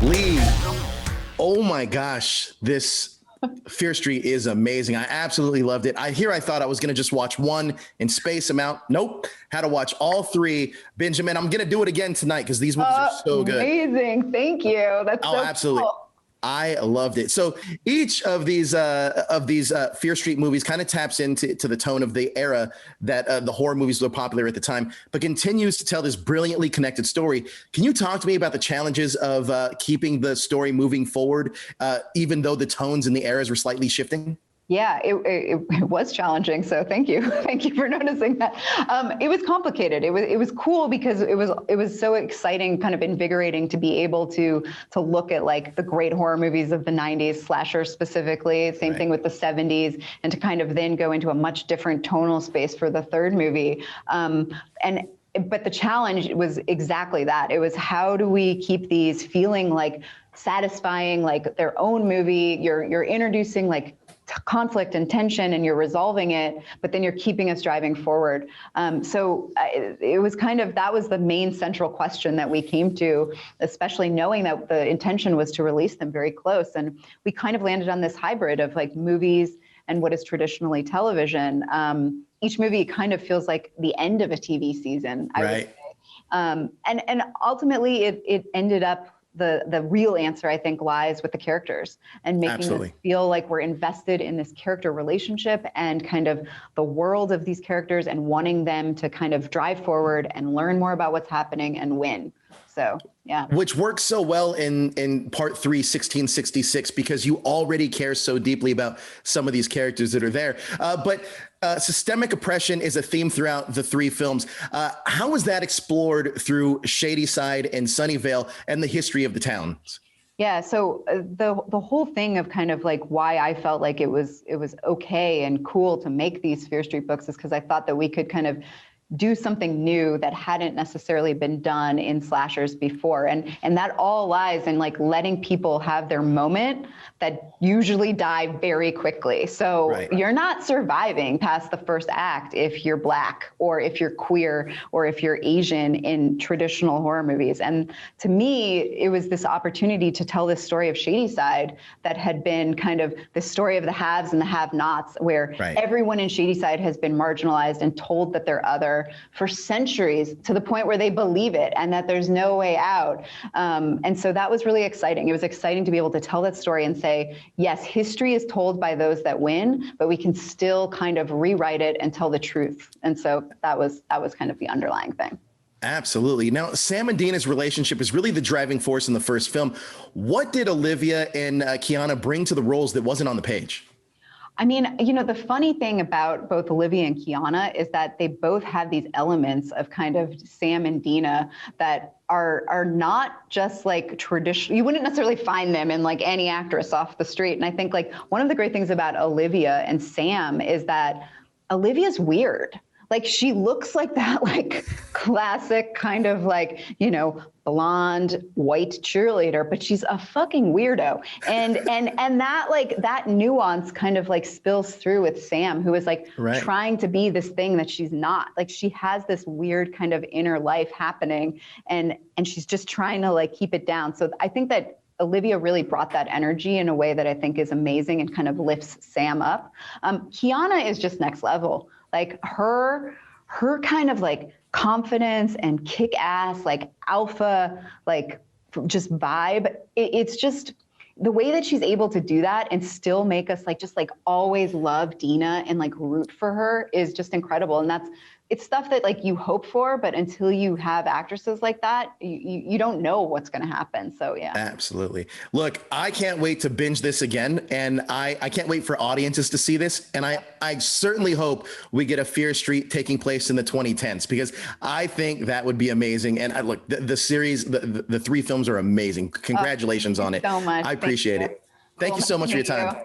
Leigh, oh my gosh, this Fear Street is amazing. I absolutely loved it. I thought I was going to just watch one and space them out. Nope. Had to watch all three. Benjamin, I'm going to do it again tonight because these movies are so good. Amazing. Thank you. That's so absolutely. Cool. I loved it. So each of these Fear Street movies kind of taps into the tone of the era that the horror movies were popular at the time, but continues to tell this brilliantly connected story. Can you talk to me about the challenges of keeping the story moving forward, even though the tones and the eras were slightly shifting? Yeah, it was challenging. So thank you. Thank you for noticing that. It was complicated. It was cool because it was so exciting, kind of invigorating to be able to look at like the great horror movies of the 90s, slasher specifically, same thing with the 70s, and to kind of then go into a much different tonal space for the third movie. But the challenge was exactly that. It was, how do we keep these feeling like satisfying, like their own movie? You're introducing like conflict and tension, and you're resolving it, but then you're keeping us driving forward. It was kind of, that was the main central question that we came to, especially knowing that the intention was to release them very close. And we kind of landed on this hybrid of like movies and what is traditionally television. Each movie kind of feels like the end of a TV season, I would say. And ultimately it ended up, the real answer, I think, lies with the characters and making us feel like we're invested in this character relationship and kind of the world of these characters, and wanting them to kind of drive forward and learn more about what's happening and win. So, yeah. Which works so well in part 3, 1666, because you already care so deeply about some of these characters that are there. But systemic oppression is a theme throughout the 3 films. How was that explored through Shadyside and Sunnyvale and the history of the towns? Yeah, so the whole thing of kind of like why I felt like it was okay and cool to make these Fear Street books is because I thought that we could kind of do something new that hadn't necessarily been done in slashers before. And that all lies in like letting people have their moment that usually die very quickly. So you're not surviving past the first act if you're Black or if you're queer or if you're Asian in traditional horror movies. And to me, it was this opportunity to tell this story of Shadyside that had been kind of the story of the haves and the have-nots, where everyone in Shadyside has been marginalized and told that they're other for centuries, to the point where they believe it and that there's no way out. And so that was really exciting. It was exciting to be able to tell that story and say, yes, history is told by those that win, but we can still kind of rewrite it and tell the truth. And so that was kind of the underlying thing. Absolutely. Now, Sam and Dina's relationship is really the driving force in the first film. What did Olivia and Kiana bring to the roles that wasn't on the page? I mean, you know, the funny thing about both Olivia and Kiana is that they both have these elements of kind of Sam and Dina that are not just like traditional. You wouldn't necessarily find them in like any actress off the street. And I think like one of the great things about Olivia and Sam is that Olivia's weird. Like, she looks like that, like classic kind of like, you know, blonde white cheerleader, but she's a fucking weirdo. And that like that nuance kind of like spills through with Sam, who is like trying to be this thing that she's not. Like, she has this weird kind of inner life happening, and she's just trying to like keep it down. So I think that Olivia really brought that energy in a way that I think is amazing and kind of lifts Sam up. Kiana is just next level. Like her kind of like confidence and kick ass, like alpha, like just vibe. It's just the way that she's able to do that and still make us like, just like always love Dina and like root for her is just incredible. And it's stuff that like you hope for, but until you have actresses like that, you don't know what's going to happen. So yeah. Absolutely. Look, I can't wait to binge this again. And I can't wait for audiences to see this. And I certainly hope we get a Fear Street taking place in the 2010s, because I think that would be amazing. And look, the series, the 3 films are amazing. Congratulations on it. So much. I appreciate it. Thank you so much for your time.